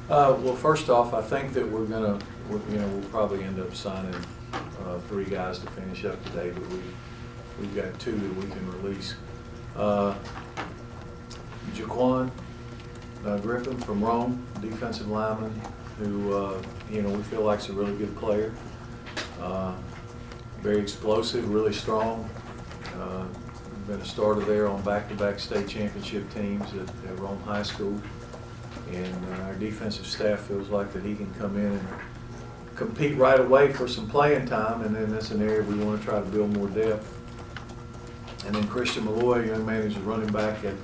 Well, first off, I think that we'll probably end up signing 3 guys to finish up today, but we've got 2 that we can release. Jaquan Griffin from Rome, defensive lineman, who we feel like is a really good player. Very explosive, really strong. Been a starter there on back-to-back state championship teams at Rome High School. And our defensive staff feels like that he can come in and compete right away for some playing time, and then that's an area we want to try to build more depth. And then Christian Malloy, young man who's a running back at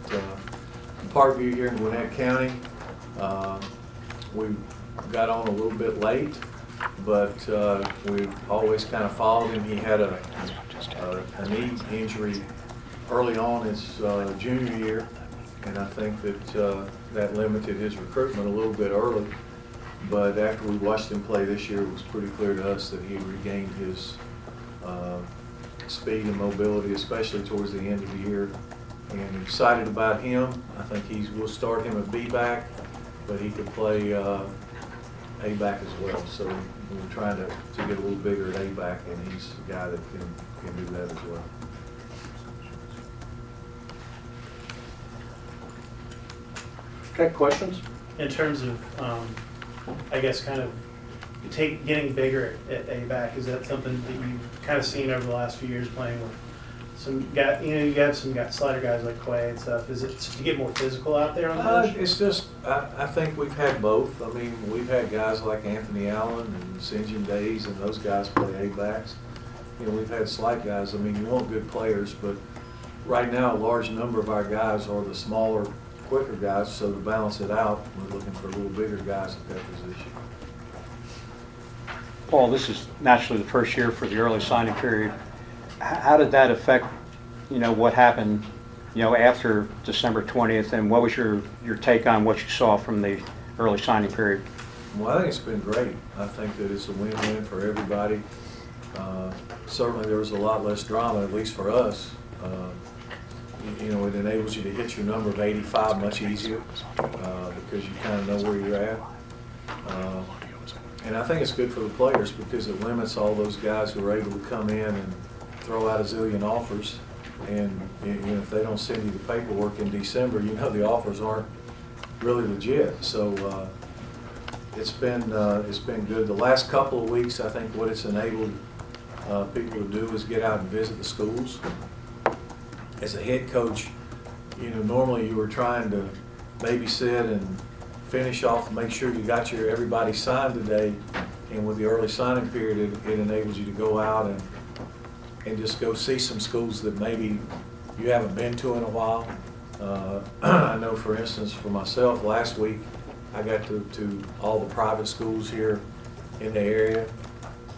Parkview here in Gwinnett County. We got on a little bit late, but we've always kind of followed him. He had a knee injury early on his junior year, and I think that that limited his recruitment a little bit early. But after we watched him play this year, it was pretty clear to us that he regained his speed and mobility, especially towards the end of the year. And excited about him. I think we'll start him at B-back, but he could play A-back as well. So we're trying to get a little bigger at A-back, and he's a guy that can do that as well. Okay, questions? In terms of, I guess, kind of getting bigger at A-back, is that something that you've kind of seen over the last few years playing with some guys? You have some slider guys like Quay and stuff. Is it to get more physical out there on the bench? It's just, I think we've had both. I mean, we've had guys like Anthony Allen and St. John Days, and those guys play A-backs. We've had slight guys. I mean, you want good players, but right now a large number of our guys are the smaller, quicker guys, so to balance it out, we're looking for a little bigger guys at that position. Paul, this is naturally the first year for the early signing period. How did that affect, what happened, after December 20th, and what was your take on what you saw from the early signing period? Well, I think it's been great. I think that it's a win-win for everybody. Certainly there was a lot less drama, at least for us. It enables you to hit your number of 85 much easier because you kind of know where you're at. And I think it's good for the players because it limits all those guys who are able to come in and throw out a zillion offers. And if they don't send you the paperwork in December, the offers aren't really legit. So it's been good. The last couple of weeks, I think what it's enabled people to do is get out and visit the schools. As a head coach, normally you were trying to babysit and finish off, make sure you got everybody signed today. And with the early signing period, it enables you to go out and just go see some schools that maybe you haven't been to in a while. I know, for instance, for myself, last week I got to all the private schools here in the area,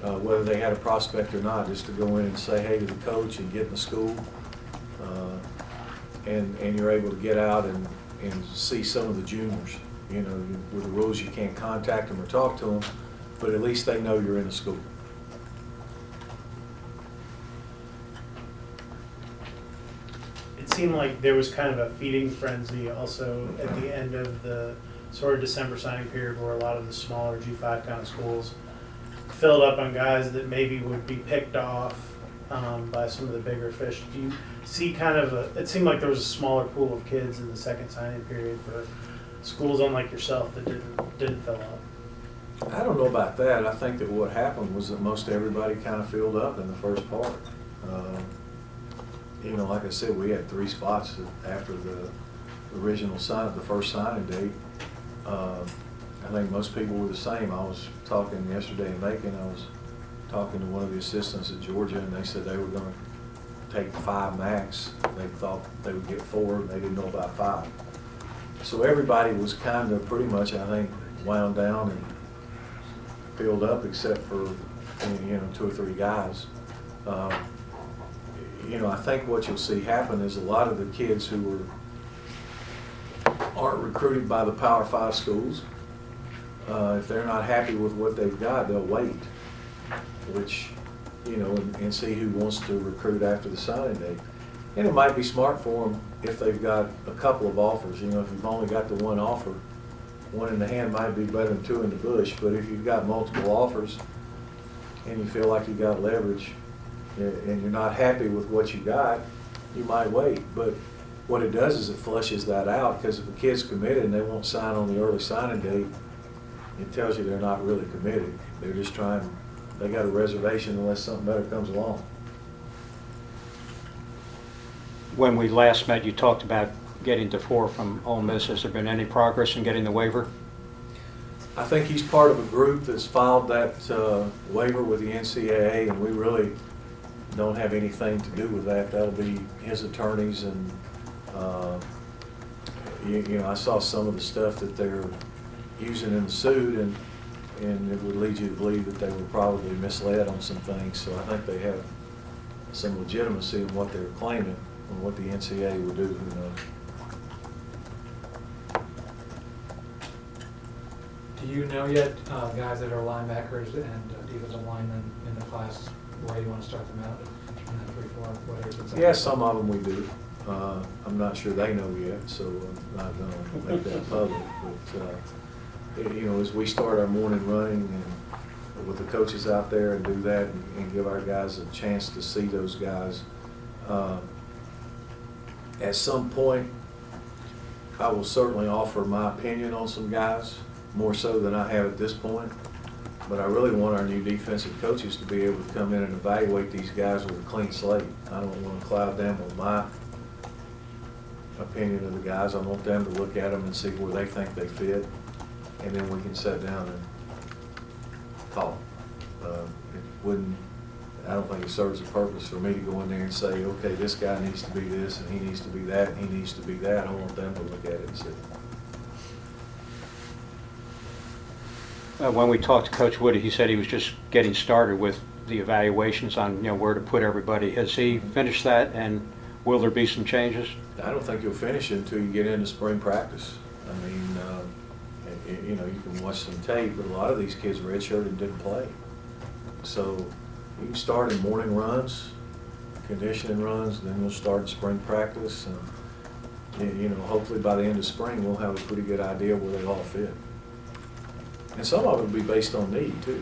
whether they had a prospect or not, just to go in and say hey to the coach and get in the school. And you're able to get out and see some of the juniors. With the rules you can't contact them or talk to them, but at least they know you're in the school. It seemed like there was kind of a feeding frenzy also at the end of the sort of December signing period where a lot of the smaller G5 kind of schools filled up on guys that maybe would be picked off by some of the bigger fish. Do you see kind of it seemed like there was a smaller pool of kids in the second signing period for schools unlike yourself that didn't fill up? I don't know about that. I think that what happened was that most everybody kind of filled up in the first part. Like I said, we had 3 spots after the original the first signing date. I think most people were the same. I was talking yesterday in Macon. I was talking to one of the assistants at Georgia, and they said they were going to take 5 max. They thought they would get 4, and they didn't know about 5. So everybody was kind of pretty much, I think, wound down and filled up except for 2 or 3 guys. I think what you'll see happen is a lot of the kids who aren't recruited by the Power 5 schools, if they're not happy with what they've got, they'll wait, which, and see who wants to recruit after the signing date. And it might be smart for them if they've got a couple of offers. If you've only got the one offer, one in the hand might be better than two in the bush, but if you've got multiple offers and you feel like you got leverage and you're not happy with what you got, you might wait. But what it does is it flushes that out, because if a kid's committed and they won't sign on the early signing date, it tells you they're not really committed. They're just trying, they got a reservation unless something better comes along. When we last met, you talked about getting DeFore from Ole Miss. Has there been any progress in getting the waiver? I think he's part of a group that's filed that waiver with the NCAA, and we really don't have anything to do with that. That'll be his attorneys, and you know, I saw some of the stuff that they're using in the suit, and it would lead you to believe that they were probably misled on some things. So I think they have some legitimacy in what they're claiming, and what the NCAA will do, who knows. Do you know yet, guys that are linebackers and defensive linemen in the class, where you want to start them out in that 3-4, whatever it's? Yeah, some of them we do. I'm not sure they know yet, so I'm not going to make that public. But, you know, as we start our morning running and with the coaches out there and do that and give our guys a chance to see those guys, at some point, I will certainly offer my opinion on some guys, more so than I have at this point. But I really want our new defensive coaches to be able to come in and evaluate these guys with a clean slate. I don't want to cloud them with my opinion of the guys. I want them to look at them and see where they think they fit, and then we can sit down and talk. It wouldn't, I don't think it serves a purpose for me to go in there and say, okay, this guy needs to be this, and he needs to be that, and he needs to be that. I want them to look at it and see. When we talked to Coach Woody, he said he was just getting started with the evaluations on, you know, where to put everybody. Has he finished that, and will there be some changes? I don't think you'll finish it until you get into spring practice. I mean, you know, you can watch some tape, but a lot of these kids redshirted and didn't play. So you can start in morning runs, conditioning runs, then you'll start in spring practice, and you know, hopefully by the end of spring we'll have a pretty good idea where they all fit. And some of it will be based on need too.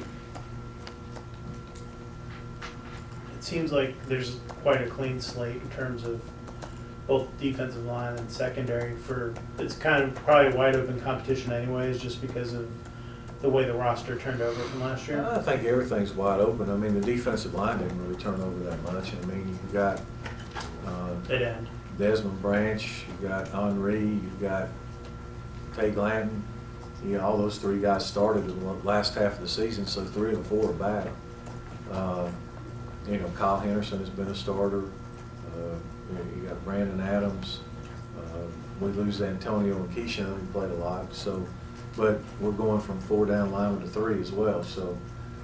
It seems like there's quite a clean slate in terms of both defensive line and secondary. It's kind of probably wide open competition anyways, just because of the way the roster turned over from last year. I think everything's wide open. I mean, the defensive line didn't really turn over that much. I mean, you've got At end. Desmond Branch, you've got Henry, you've got Tay Glanton. You know, all those three guys started in the last half of the season, so 3 of the 4 are back. You know, Kyle Henderson has been a starter. You got Brandon Adams. We lose Antonio and Keyshawn, who played a lot. So, but we're going from 4 down linemen to 3 as well. So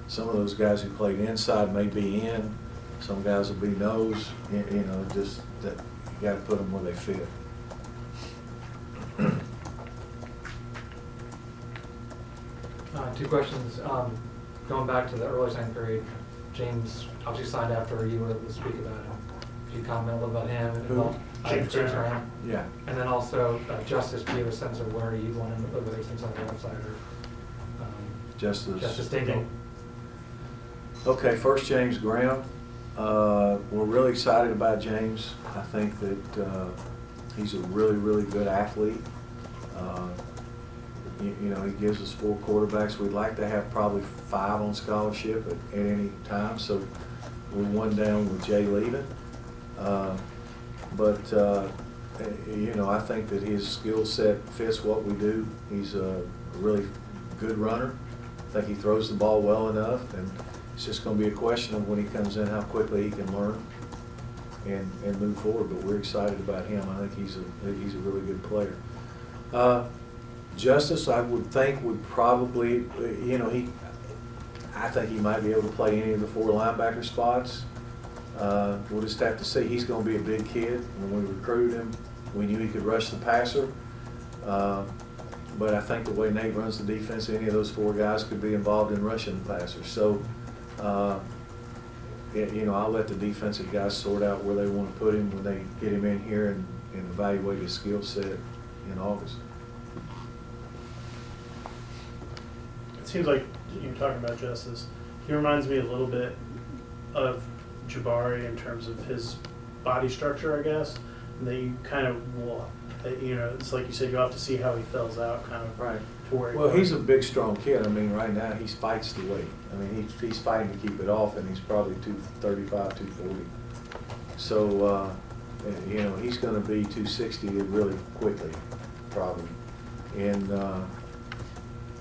some of those guys who played inside may be in. Some guys will be nose. You know, just that you got to put them where they fit. Two questions. Going back to the early signing period, James obviously signed after you were able to speak about him. Could you comment a little about him? And Who? James Graham. Yeah. And then also, Justice, do you have a sense of where you want him to live, whether it's inside or outside, or Justice Dingle? Okay, first James Graham. We're really excited about James. I think that he's a really, really good athlete. You know, he gives us 4 quarterbacks. We'd like to have probably 5 on scholarship at any time. So we're 1 down with Jay leaving. You know, I think that his skill set fits what we do. He's a really good runner. I think he throws the ball well enough, and it's just going to be a question of when he comes in, how quickly he can learn and move forward. But we're excited about him. I think he's a really good player. Justice, I would think, would probably, you know, I think he might be able to play any of the 4 linebacker spots. We'll just have to see. He's going to be a big kid. When we recruited him, we knew he could rush the passer. But I think the way Nate runs the defense, any of those 4 guys could be involved in rushing the passer. So, you know, I'll let the defensive guys sort out where they want to put him when they get him in here and evaluate his skill set in August. it seems like you're talking about Justice. He reminds me a little bit of Jabari in terms of his body structure, I guess. And that you kind of will, it's like you said, you have to see how he fills out, kind of Right. to where he Well, he's a goes. big, strong kid. I mean, right now, he fights the weight. I mean, he's fighting to keep it off, and he's probably 235, 240. So, he's gonna be 260 really quickly, probably. And,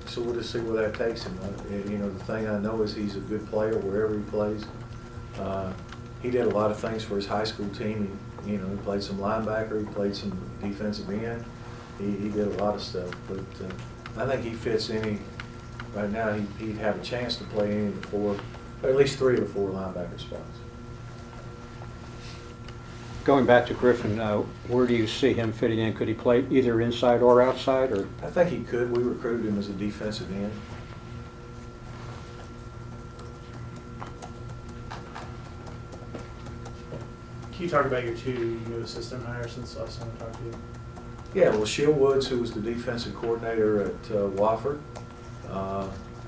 so we'll just see where that takes him. The thing I know is he's a good player wherever he plays. He did a lot of things for his high school team. He played some linebacker, he played some defensive end. He did a lot of stuff, but I think he fits right now, he'd have a chance to play any of the four, or at least 3 or 4 linebacker spots. Going back to Griffin, where do you see him fitting in? Could he play either inside or outside, or? I think he could. We recruited him as a defensive end. Can you talk about your 2 new assistant hires since last time I talked to you? Yeah, well, Sheil Woods, who was the defensive coordinator at Wofford,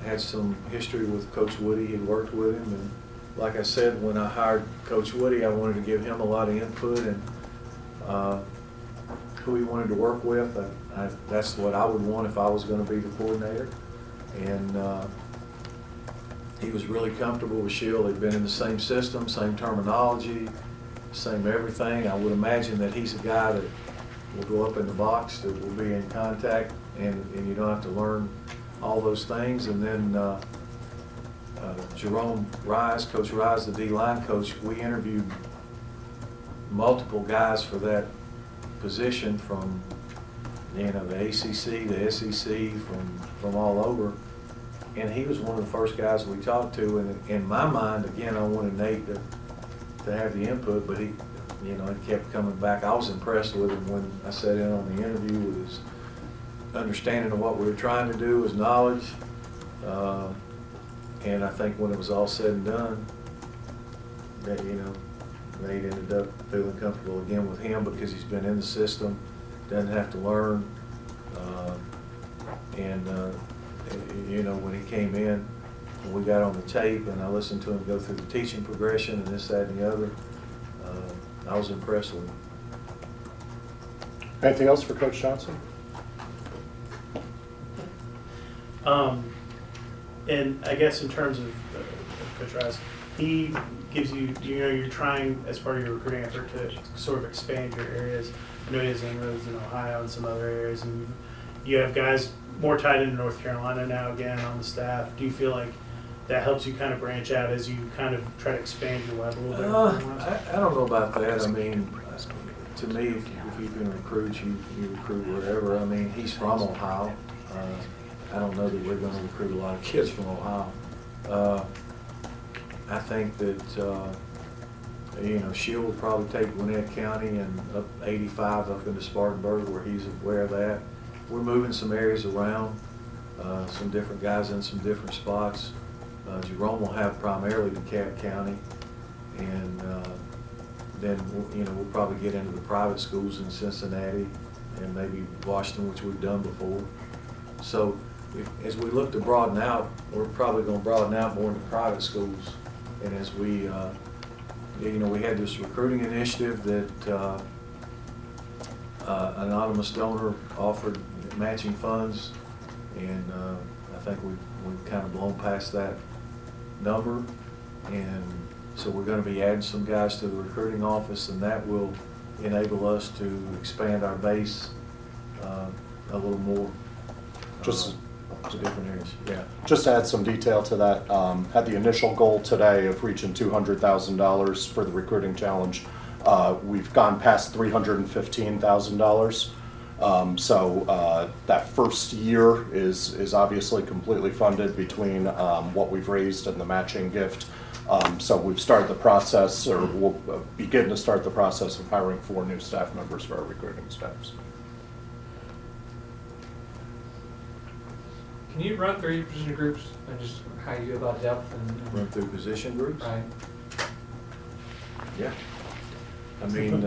had some history with Coach Woody. He'd worked with him, and like I said, when I hired Coach Woody, I wanted to give him a lot of input and who he wanted to work with. That's what I would want if I was going to be the coordinator. And he was really comfortable with Sheil. They'd been in the same system, same terminology, same everything. I would imagine that he's a guy that will go up in the box, that will be in contact, and you don't have to learn all those things. And then Jerome Rise, Coach Rise, the D-line coach, we interviewed multiple guys for that position from the ACC, the SEC, from all over. And he was one of the first guys we talked to. And in my mind, again, I wanted Nate to have the input, but he kept coming back. I was impressed with him when I sat in on the interview with his understanding of what we were trying to do, his knowledge. And I think when it was all said and done, that, Nate ended up feeling comfortable again with him because he's been in the system, doesn't have to learn. When he came in, when we got on the tape and I listened to him go through the teaching progression and this, that, and the other, I was impressed with him. Anything else for Coach Johnson? And I guess in terms of Coach Rise, he gives you, you're trying as part of your recruiting effort to sort of expand your areas. I know he has inroads in Ohio and some other areas, and you have guys more tied into North Carolina now again on the staff. Do you feel like that helps you kind of branch out as you kind of try to expand your web a little bit? I don't know about that. I mean, to me, if you can recruit, you recruit wherever. I mean, he's from Ohio. I don't know that we're going to recruit a lot of kids from Ohio. I think that, Sheil will probably take Gwinnett County and up 85 up into Spartanburg where he's aware of that. We're moving some areas around, some different guys in some different spots. Jerome will have primarily DeKalb County, and then we'll probably get into the private schools in Cincinnati and maybe Washington, which we've done before. So as we look to broaden out, we're probably going to broaden out more into private schools. And as we, we had this recruiting initiative that an anonymous donor offered matching funds, and I think we've kind of blown past that number. And so we're going to be adding some guys to the recruiting office, and that will enable us to expand our base a little more. Just to different areas, yeah. Just to add some detail to that, had the initial goal today of reaching $200,000 for the recruiting challenge. We've gone past $315,000. So that first year is obviously completely funded between what we've raised and the matching gift. So we've started the process, or we'll begin to start the process of hiring 4 new staff members for our recruiting staffs. Can you run through your position groups and just how you go about depth and Run through position groups? right? Yeah. I mean,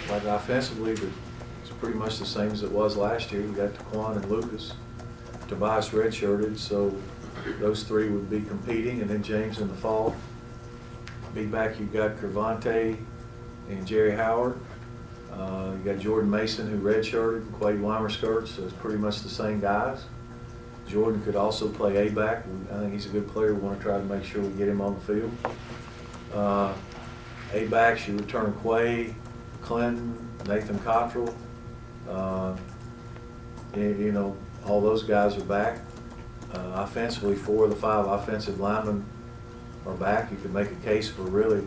like offensively, it's pretty much the same as it was last year. We got Taquan and Lucas. Tobias redshirted, so those three would be competing, and then James in the fall. Big back, you've got Cervante and Jerry Howard. You got Jordan Mason, who redshirted, and Quade Weimer-Skirts, so it's pretty much the same guys. Jordan could also play A-back. I think he's a good player. We want to try to make sure we get him on the field. A-backs, you return Quay, Clinton, Nathan Cottrell. You know, all those guys are back. Offensively, 4 of the 5 offensive linemen are back. You could make a case for really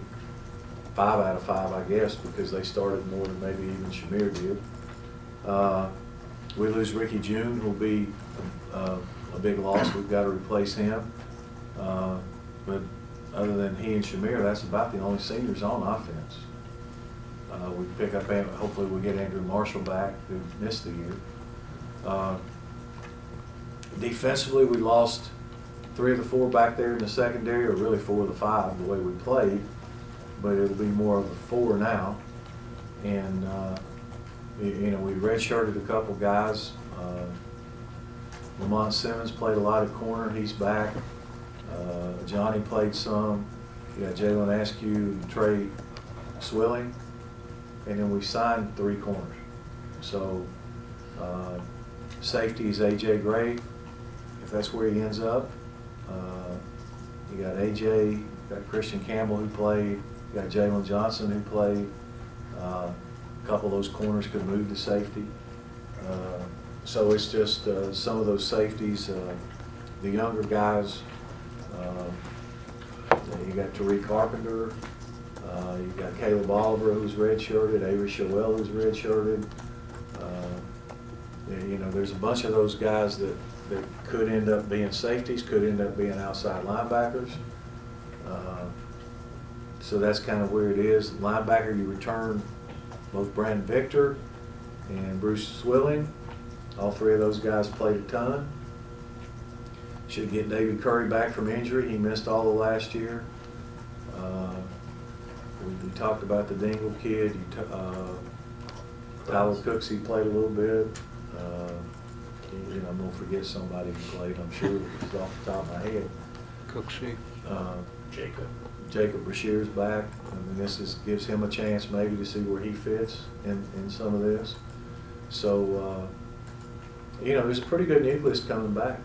5 out of 5, I guess, because they started more than maybe even Shamir did. We lose Ricky June, who'll be a big loss. We've got to replace him. But other than he and Shamir, that's about the only seniors on offense. We pick up, hopefully we get Andrew Marshall back, who missed the year. Defensively, we lost 3 of the 4 back there in the secondary, or really 4 of the 5, the way we played. But it'll be more of the 4 now. And, you know, we redshirted a couple guys. Lamont Simmons played a lot at corner. He's back. Johnny played some. You got Jalen Askew and Trey Swilling. And then we signed 3 corners. So safety is A.J. Gray, if that's where he ends up. You got A.J., you got Christian Campbell who played. You got Jalen Johnson who played. A couple of those corners could move to safety. So it's just some of those safeties, the younger guys. You got Tariq Carpenter. You got Caleb Oliver, who's redshirted. Avery Showell, who's redshirted. You know, there's a bunch of those guys that could end up being safeties, could end up being outside linebackers. So that's kind of where it is. Linebacker, you return both Brandon Victor and Bruce Swilling. All 3 of those guys played a ton. Should get David Curry back from injury. He missed all of last year. We talked about the Dingle kid. Tyler Cooks, he played a little bit. You know, I'm going to forget somebody who played, I'm sure, it's off the top of my head. Cooksey. Jacob. Brashear's back. I mean, gives him a chance maybe to see where he fits in some of this. So, you know, there's a pretty good nucleus coming back.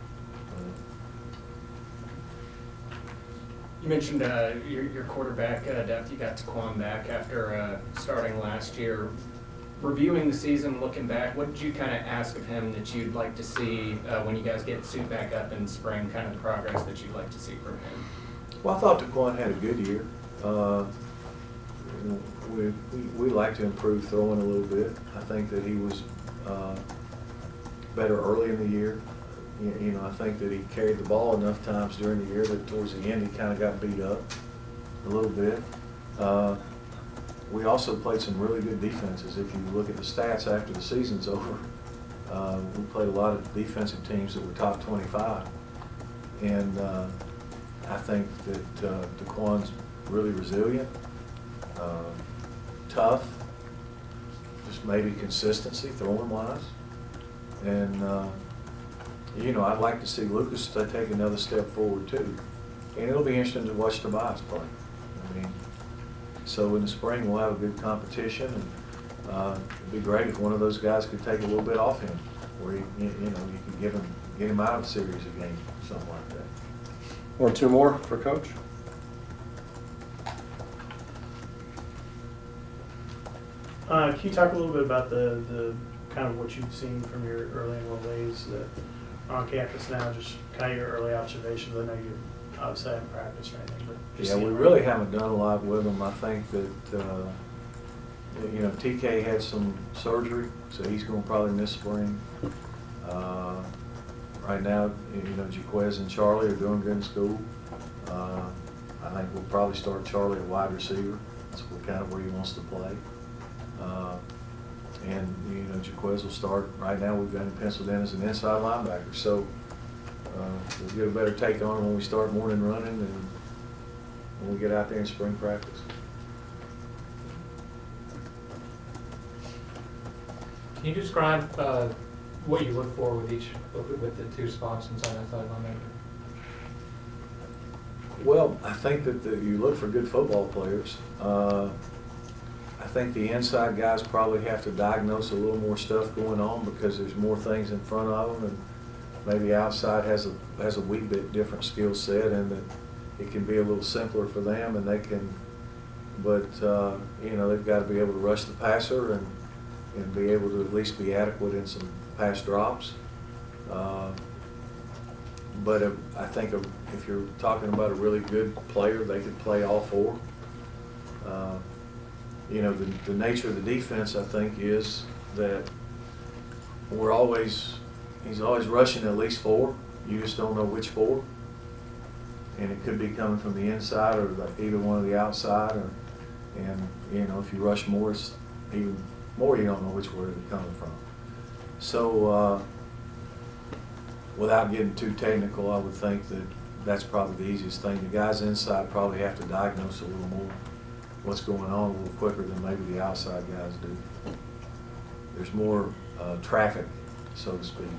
You mentioned your quarterback depth. You got Taquan back after starting last year. Reviewing the season, looking back, what did you kind of ask of him that you'd like to see when you guys get suit back up in spring, kind of the progress that you'd like to see from him? Well, I thought Taquan had a good year. You know, we like to improve throwing a little bit. I think that he was better early in the year. You know, I think that he carried the ball enough times during the year that towards the end he kind of got beat up a little bit. We also played some really good defenses. If you look at the stats after the season's over, we played a lot of defensive teams that were top 25. And I think that Taquan's really resilient, tough, just maybe consistency throwing-wise. And you know, I'd like to see Lucas take another step forward too. And it'll be interesting to watch Tobias play. I mean, so in the spring we'll have a good competition, and it'd be great if one of those guys could take a little bit off him, where you know, you could get him out of a series of games, something like that. 1 or 2 more for Coach. Can you talk a little bit about the kind of what you've seen from your early enrollees that are on campus now, just kind of your early observations? I know you obviously haven't practiced or anything, but just Yeah, we seeing really haven't done a lot with them. I think that, you know, TK had some surgery, so he's going to probably miss spring. Right now, you know, Jaquez and Charlie are doing good in school. I think we'll probably start Charlie at wide receiver. That's kind of where he wants to play. And, you know, Jaquez will start, right now we've got him penciled in as an inside linebacker. So we'll get a better take on him when we start morning running and when we get out there in spring practice. Can you describe what you look for with each, with the two spots inside outside linebacker? Well, I think that you look for good football players. I think the inside guys probably have to diagnose a little more stuff going on because there's more things in front of them, and maybe outside has a wee bit different skill set, and that it can be a little simpler for them, and they can. But you know, they've got to be able to rush the passer and be able to at least be adequate in some pass drops. But I think if you're talking about a really good player, they could play all four. You know, the nature of the defense, I think, is that he's always rushing at least four. You just don't know which four. And it could be coming from the inside or either one of the outside. And, you know, if you rush more, it's even more you don't know which way they're coming from. So, without getting too technical, I would think that that's probably the easiest thing. The guys inside probably have to diagnose a little more what's going on a little quicker than maybe the outside guys do. There's more traffic, so to speak.